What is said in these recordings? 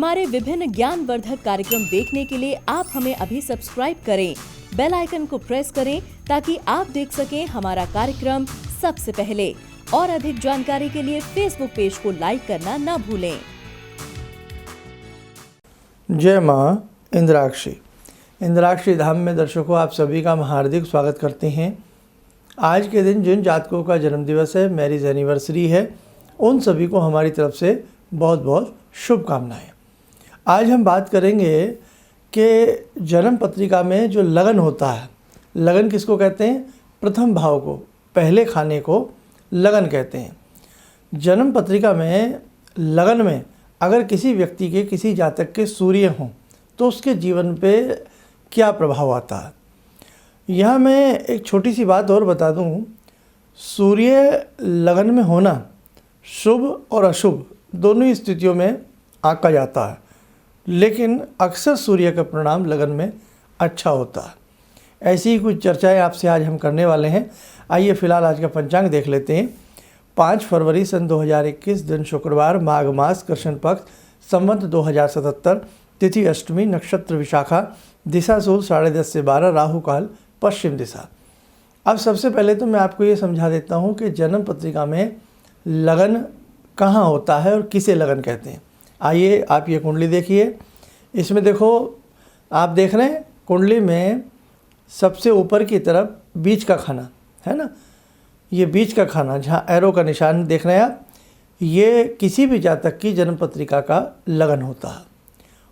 हमारे विभिन्न ज्ञानवर्धक कार्यक्रम देखने के लिए आप हमें अभी सब्सक्राइब करें, बेल आइकन को प्रेस करें ताकि आप देख सकें हमारा कार्यक्रम सबसे पहले। और अधिक जानकारी के लिए फेसबुक पेज को लाइक करना न भूलें। जय माँ इंद्राक्षी। इंद्राक्षी धाम में दर्शकों आप सभी का हम हार्दिक स्वागत करते हैं। आज के दिन जिन जातकों का जन्मदिवस है, मैरिज एनिवर्सरी है, उन सभी को हमारी तरफ से बहुत बहुत शुभकामनाएं। आज हम बात करेंगे कि जन्म पत्रिका में जो लगन होता है, लगन किसको कहते हैं? प्रथम भाव को, पहले खाने को लगन कहते हैं। जन्म पत्रिका में लगन में अगर किसी व्यक्ति के, किसी जातक के सूर्य हों तो उसके जीवन पे क्या प्रभाव आता है। यहाँ मैं एक छोटी सी बात और बता दूँ, सूर्य लगन में होना शुभ और अशुभ दोनों स्थितियों में आंका जाता है, लेकिन अक्सर सूर्य का परिणाम लगन में अच्छा होता है। ऐसी ही कुछ चर्चाएं आपसे आज हम करने वाले हैं। आइए फिलहाल आज का पंचांग देख लेते हैं। 5 फरवरी सन 2021 दिन शुक्रवार, माघ मास, कृष्ण पक्ष, संवत 2077, तिथि अष्टमी, नक्षत्र विशाखा, दिशा सूल 10:30 से 12, राहु काल पश्चिम दिशा। अब सबसे पहले तो मैं आपको ये समझा देता हूँ कि जन्म पत्रिका में लगन कहाँ होता है और किसे लगन कहते हैं। आइए आप ये कुंडली देखिए। इसमें देखो, आप देख रहे हैं कुंडली में सबसे ऊपर की तरफ बीच का खाना है ना, ये बीच का खाना जहाँ एरो का निशान देख रहे हैं आप, ये किसी भी जातक की जन्म पत्रिका का लगन होता है।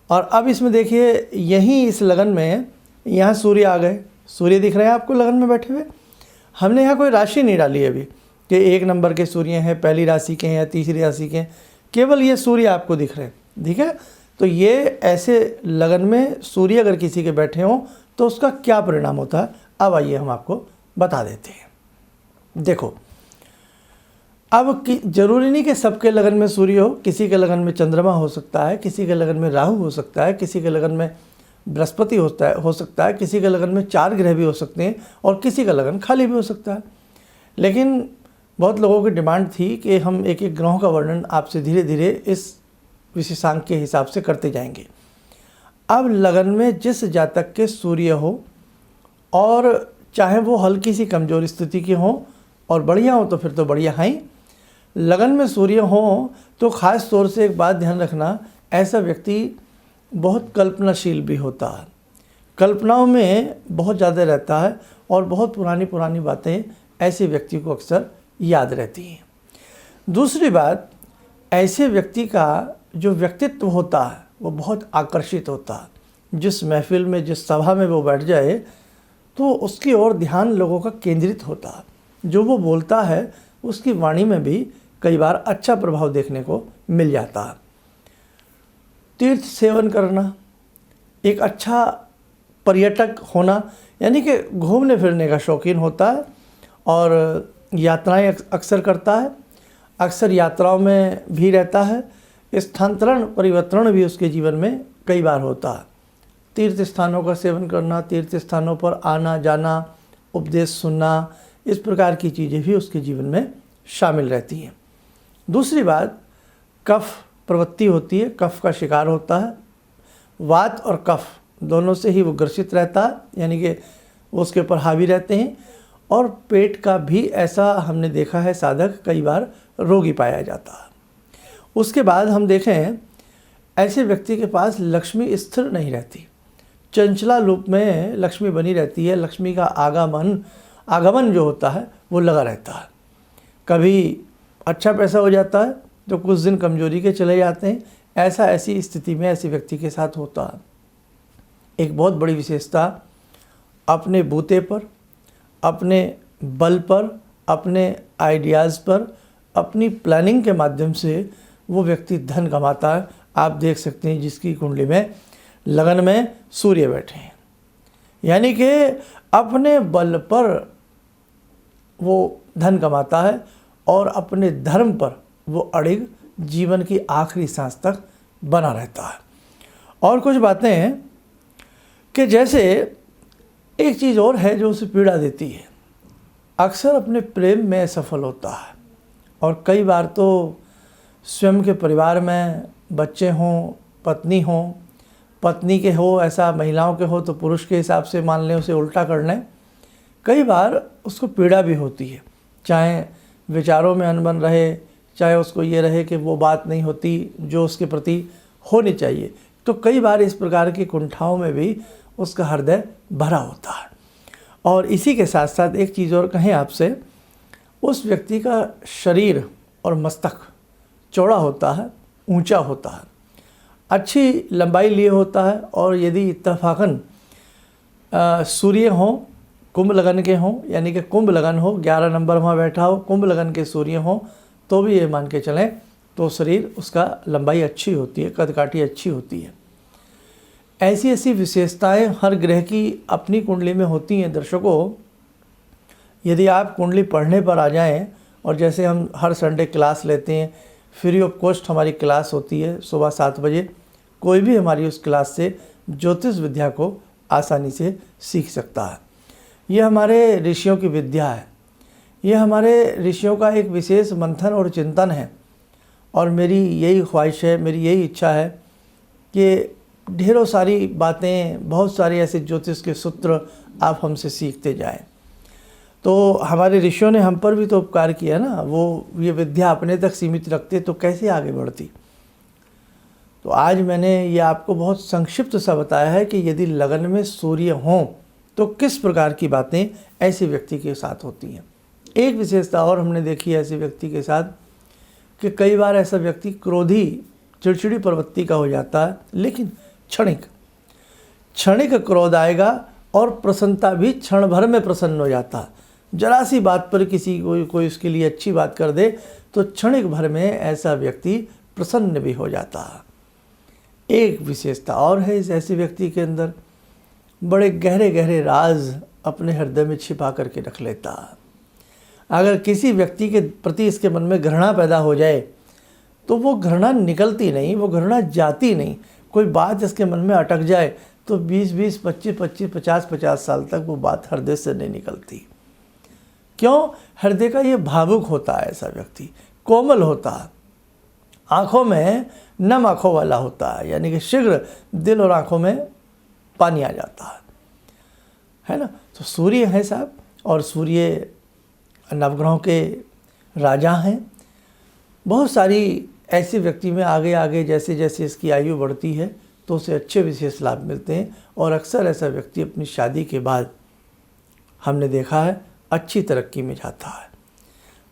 और अब इसमें देखिए, यहीं इस लगन में यहाँ सूर्य आ गए। सूर्य दिख रहे हैं आपको लगन में बैठे हुए। हमने यहाँ कोई राशि नहीं डाली अभी कि 1 नंबर के सूर्य हैं, पहली राशि के हैं या तीसरी राशि के हैं, केवल ये सूर्य आपको दिख रहे हैं। ठीक है, तो ये ऐसे लगन में सूर्य अगर किसी के बैठे हों तो उसका क्या परिणाम होता है, अब आइए हम आपको बता देते हैं। देखो, अब जरूरी नहीं कि सबके लगन में सूर्य हो, किसी के लगन में चंद्रमा हो सकता है, किसी के लगन में राहु हो सकता है, किसी के लगन में बृहस्पति हो सकता है, किसी के लगन में 4 ग्रह भी हो सकते हैं और किसी का लगन खाली भी हो सकता है। लेकिन बहुत लोगों की डिमांड थी कि हम एक एक ग्रहों का वर्णन आपसे धीरे धीरे इस विशेषांक के हिसाब से करते जाएंगे। अब लगन में जिस जातक के सूर्य हो, और चाहे वो हल्की सी कमज़ोर स्थिति के हों और बढ़िया हो तो फिर तो बढ़िया है ही। लगन में सूर्य हो तो ख़ास तौर से एक बात ध्यान रखना, ऐसा व्यक्ति बहुत कल्पनाशील भी होता है, कल्पनाओं में बहुत ज़्यादा रहता है और बहुत पुरानी पुरानी बातें ऐसे व्यक्ति को अक्सर याद रहती हैं। दूसरी बात, ऐसे व्यक्ति का जो व्यक्तित्व होता है वो बहुत आकर्षित होता है। जिस महफिल में, जिस सभा में वो बैठ जाए तो उसकी ओर ध्यान लोगों का केंद्रित होता है। जो वो बोलता है उसकी वाणी में भी कई बार अच्छा प्रभाव देखने को मिल जाता है। तीर्थ सेवन करना, एक अच्छा पर्यटक होना, यानी कि घूमने फिरने का शौकीन होता है और यात्राएं अक्सर करता है, अक्सर यात्राओं में भी रहता है। स्थानांतरण परिवर्तन भी उसके जीवन में कई बार होता है। तीर्थ स्थानों का सेवन करना, तीर्थ स्थानों पर आना जाना, उपदेश सुनना, इस प्रकार की चीज़ें भी उसके जीवन में शामिल रहती हैं। दूसरी बात, कफ प्रवृत्ति होती है, कफ का शिकार होता है। वात और कफ दोनों से ही वो ग्रसित रहता है, यानी कि वो उसके ऊपर हावी रहते हैं। और पेट का भी ऐसा हमने देखा है, साधक कई बार रोगी पाया जाता है। उसके बाद हम देखें, ऐसे व्यक्ति के पास लक्ष्मी स्थिर नहीं रहती, चंचला रूप में लक्ष्मी बनी रहती है। लक्ष्मी का आगमन जो होता है वो लगा रहता है। कभी अच्छा पैसा हो जाता है तो कुछ दिन कमजोरी के चले जाते हैं। ऐसी स्थिति में ऐसे व्यक्ति के साथ होता है। एक बहुत बड़ी विशेषता, अपने बूते पर, अपने बल पर, अपने आइडियाज़ पर, अपनी प्लानिंग के माध्यम से वो व्यक्ति धन कमाता है। आप देख सकते हैं जिसकी कुंडली में लगन में सूर्य बैठे हैं, यानी कि अपने बल पर वो धन कमाता है और अपने धर्म पर वो अड़िग जीवन की आखिरी सांस तक बना रहता है। और कुछ बातें हैं कि जैसे एक चीज़ और है जो उसे पीड़ा देती है, अक्सर अपने प्रेम में सफल होता है और कई बार तो स्वयं के परिवार में बच्चे हों, पत्नी हो, पत्नी के हो, ऐसा महिलाओं के हो तो पुरुष के हिसाब से मान लें, उसे उल्टा कर लें। कई बार उसको पीड़ा भी होती है, चाहे विचारों में अनबन रहे, चाहे उसको ये रहे कि वो बात नहीं होती जो उसके प्रति होनी चाहिए। तो कई बार इस प्रकार की कुंठाओं में भी उसका हृदय भरा होता है। और इसी के साथ साथ एक चीज़ और कहें आपसे, उस व्यक्ति का शरीर और मस्तक चौड़ा होता है, ऊंचा होता है, अच्छी लंबाई लिए होता है। और यदि इत्तफाकन सूर्य हो, कुंभ लगन के हों, यानी कि कुंभ लगन हो, 11 नंबर वहाँ बैठा हो, कुंभ लगन के सूर्य हों, तो भी ये मान के चलें तो शरीर उसका लंबाई अच्छी होती है, कदकाठी अच्छी होती है। ऐसी ऐसी विशेषताएं हर ग्रह की अपनी कुंडली में होती हैं। दर्शकों, यदि आप कुंडली पढ़ने पर आ जाएं, और जैसे हम हर संडे क्लास लेते हैं, फ्री ऑफ कॉस्ट हमारी क्लास होती है सुबह 7 बजे, कोई भी हमारी उस क्लास से ज्योतिष विद्या को आसानी से सीख सकता है। ये हमारे ऋषियों की विद्या है, ये हमारे ऋषियों का एक विशेष मंथन और चिंतन है। और मेरी यही ख्वाहिश है, मेरी यही इच्छा है कि ढेरों सारी बातें, बहुत सारे ऐसे ज्योतिष के सूत्र आप हमसे सीखते जाएं। तो हमारे ऋषियों ने हम पर भी तो उपकार किया ना, वो ये विद्या अपने तक सीमित रखते तो कैसे आगे बढ़ती। तो आज मैंने ये आपको बहुत संक्षिप्त सा बताया है कि यदि लगन में सूर्य हों तो किस प्रकार की बातें ऐसे व्यक्ति के साथ होती हैं। एक विशेषता और हमने देखी है ऐसे व्यक्ति के साथ कि कई बार ऐसा व्यक्ति क्रोधी, चिड़चिड़ी प्रवृत्ति का हो जाता है, लेकिन क्षणिक क्रोध आएगा और प्रसन्नता भी क्षण भर में प्रसन्न हो जाता है। जरा सी बात पर किसी कोई उसके लिए अच्छी बात कर दे तो क्षणिक भर में ऐसा व्यक्ति प्रसन्न भी हो जाता है। एक विशेषता और है इस ऐसे व्यक्ति के अंदर, बड़े गहरे गहरे राज अपने हृदय में छिपा करके रख लेता है। अगर किसी व्यक्ति के प्रति इसके मन में घृणा पैदा हो जाए तो वो घृणा निकलती नहीं, वो घृणा जाती नहीं। कोई बात इसके मन में अटक जाए तो 20-20, 25-25, 50-50 साल तक वो बात हृदय से नहीं निकलती। क्यों? हृदय का ये भावुक होता है ऐसा व्यक्ति, कोमल होता है, आँखों में नम आँखों वाला होता है, यानी कि शीघ्र दिल और आँखों में पानी आ जाता है ना। तो सूर्य है साहब, और सूर्य नवग्रहों के राजा हैं। बहुत सारी ऐसे व्यक्ति में आगे आगे जैसे जैसे इसकी आयु बढ़ती है तो उसे अच्छे विशेष लाभ मिलते हैं। और अक्सर ऐसा व्यक्ति अपनी शादी के बाद हमने देखा है अच्छी तरक्की में जाता है।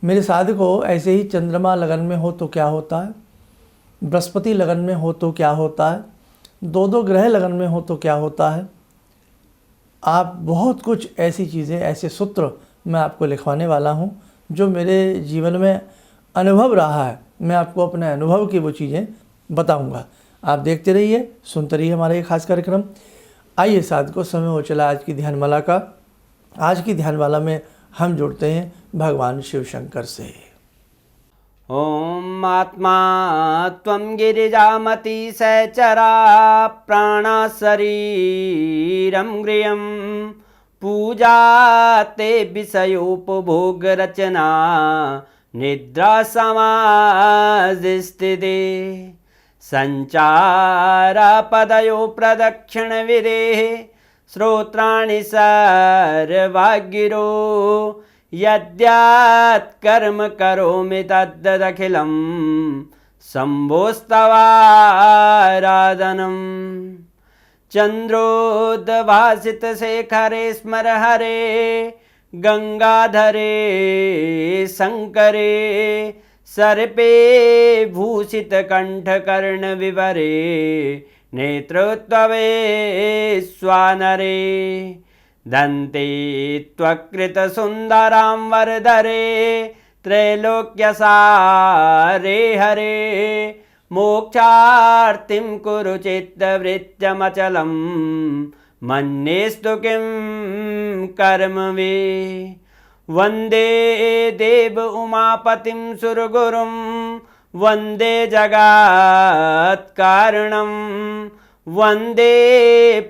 मेरे साधकों, ऐसे ही चंद्रमा लगन में हो तो क्या होता है, बृहस्पति लगन में हो तो क्या होता है, 2 ग्रह लगन में हो तो क्या होता है। आप बहुत कुछ ऐसी चीज़ें, ऐसे सूत्र मैं आपको लिखवाने वाला हूँ जो मेरे जीवन में अनुभव रहा है। मैं आपको अपने अनुभव की वो चीज़ें बताऊंगा। आप देखते रहिए, सुनते रहिए हमारा ये खास कार्यक्रम। आइए साधकों, समय हो चला आज की ध्यानमाला का। आज की ध्यानमाला में हम जुड़ते हैं भगवान शिव शंकर से। ओम आत्मा त्वं गिरिजामति सहचरा प्राणा शरीरं गृहं पूजा ते विषयोपभोग रचना निद्रा समाधिस्थिते संचारा पदयो प्रदक्षिण विदेः श्रोत्राणि सर्वागिरो यद्यात् कर्म करोमि तद्दखिलं शम्भोस्तवाराधनम् चन्द्रोद्भासितशेखरे स्मर हरे गंगाधरे शंकरे सर्पे भूषितकण्ठकर्णविवरे नेत्रोत्तवे स्वानरे दन्ते त्वकृतसुन्दरां वरदरे त्रैलोक्यसारे हरे मोक्षार्तिं कुरु चित्तवृत्तमचलं मन्येस्तु किं कर्म वे वन्दे देव उमापतिं सुरगुरुं वन्दे जगत्कारणं वन्दे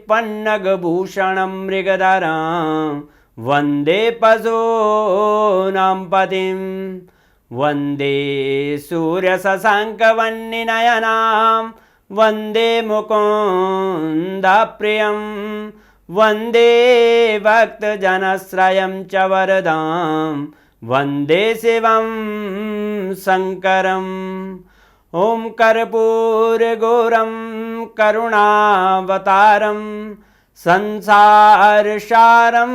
पन्नगभूषणं मृगधरं वन्दे पशूनां पतिं वन्दे सूर्यशशाङ्कवह्निनयनां वन्दे मुकुन्दप्रियं वन्दे भक्तजनश्रयं च वरदां वन्दे शिवं शङ्करम् ॐ कर्पूरगौरं करुणावतारं संसारसारं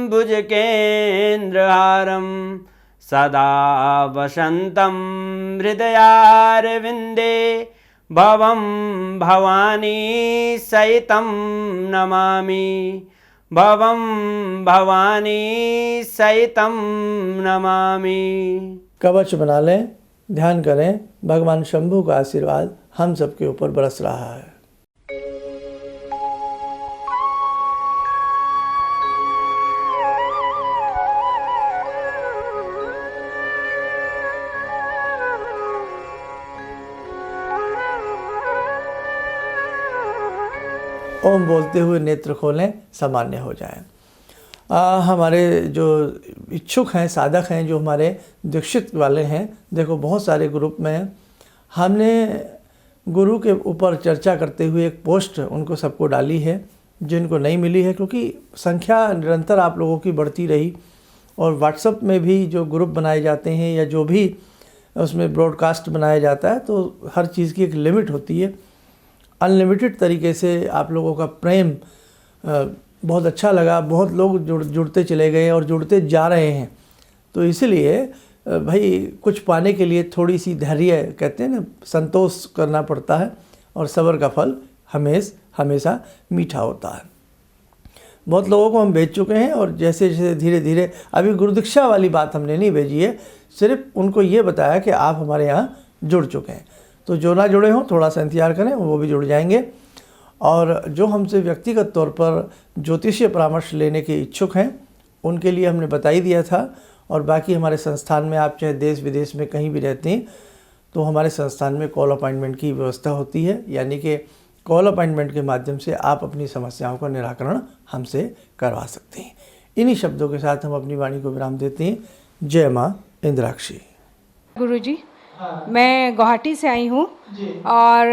भुजगेन्द्रहारं सदा वसन्तं हृदयारविन्दे भवं भवानी सहितं नमामि भवं भवानी सहितं नमामि। कवच बना लें, ध्यान करें, भगवान शंभू का आशीर्वाद हम सबके ऊपर बरस रहा है। ओम बोलते हुए नेत्र खोलें, सामान्य हो जाए। हमारे जो इच्छुक हैं, साधक हैं, जो हमारे दीक्षित वाले हैं, देखो बहुत सारे ग्रुप में हैं। हमने गुरु के ऊपर चर्चा करते हुए एक पोस्ट उनको सबको डाली है, जिनको नहीं मिली है, क्योंकि संख्या निरंतर आप लोगों की बढ़ती रही। और व्हाट्सएप में भी जो ग्रुप बनाए जाते हैं या जो भी उसमें ब्रॉडकास्ट बनाया जाता है, तो हर चीज़ की एक लिमिट होती है। अनलिमिटेड तरीके से आप लोगों का प्रेम बहुत अच्छा लगा, बहुत लोग जुड़ते चले गए और जुड़ते जा रहे हैं। तो इसलिए भाई कुछ पाने के लिए थोड़ी सी धैर्य, कहते हैं ना, संतोष करना पड़ता है, और सब्र का फल हमेशा मीठा होता है। बहुत लोगों को हम भेज चुके हैं, और जैसे जैसे धीरे धीरे, अभी गुरुदीक्षा वाली बात हमने नहीं भेजी है, सिर्फ उनको ये बताया कि आप हमारे यहाँ जुड़ चुके हैं। तो जो ना जुड़े हों थोड़ा सा इंतजार करें, वो भी जुड़ जाएंगे। और जो हमसे व्यक्तिगत तौर पर ज्योतिषीय परामर्श लेने के इच्छुक हैं, उनके लिए हमने बता ही दिया था। और बाकी हमारे संस्थान में आप चाहे देश विदेश में कहीं भी रहते हैं, तो हमारे संस्थान में कॉल अपॉइंटमेंट की व्यवस्था होती है, यानी कि कॉल अपॉइंटमेंट के माध्यम से आप अपनी समस्याओं का निराकरण हमसे करवा सकते हैं। इन्हीं शब्दों के साथ हम अपनी वाणी को विराम देते हैं। जय माँ इंद्राक्षी। गुरुजी, मैं गुवाहाटी से आई हूँ, और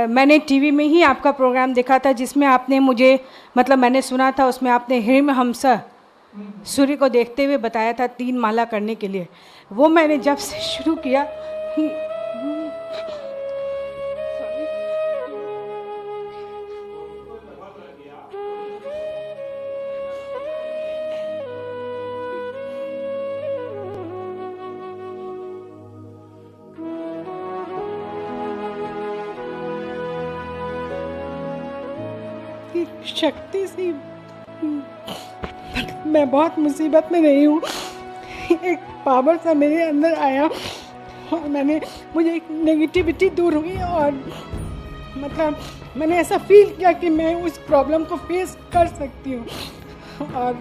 मैंने टीवी में ही आपका प्रोग्राम देखा था, जिसमें आपने मुझे, मतलब मैंने सुना था, उसमें आपने हिरण्यहंस सूर्य को देखते हुए बताया था 3 माला करने के लिए। वो मैंने जब से शुरू किया, शक्ति सी, मैं बहुत मुसीबत में रही हूँ। एक पावर सा मेरे अंदर आया, और मुझे एक नेगेटिविटी दूर हुई, और मतलब मैंने ऐसा फील किया कि मैं उस प्रॉब्लम को फेस कर सकती हूँ। और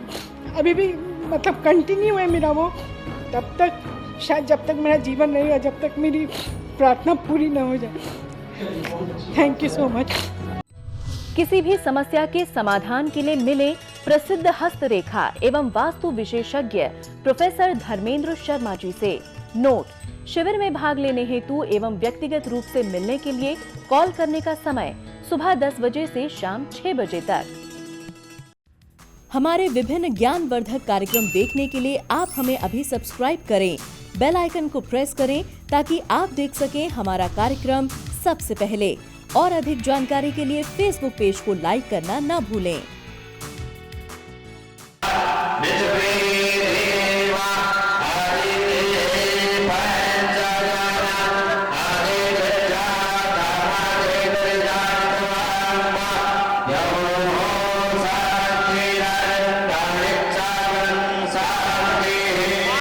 अभी भी मतलब कंटिन्यू है मेरा वो, तब तक शायद जब तक मेरा जीवन रहेगा, जब तक मेरी प्रार्थना पूरी ना हो जाए। Thank you so much. किसी भी समस्या के समाधान के लिए मिले प्रसिद्ध हस्तरेखा एवं वास्तु विशेषज्ञ प्रोफेसर धर्मेंद्र शर्मा जी से। नोट: शिविर में भाग लेने हेतु एवं व्यक्तिगत रूप से मिलने के लिए कॉल करने का समय सुबह 10 बजे से शाम 6 बजे तक। हमारे विभिन्न ज्ञानवर्धक कार्यक्रम देखने के लिए आप हमें अभी सब्सक्राइब करें, बेल आइकन को प्रेस करें ताकि आप देख सकें हमारा कार्यक्रम सबसे पहले। और अधिक जानकारी के लिए फेसबुक पेज को लाइक करना न भूलें।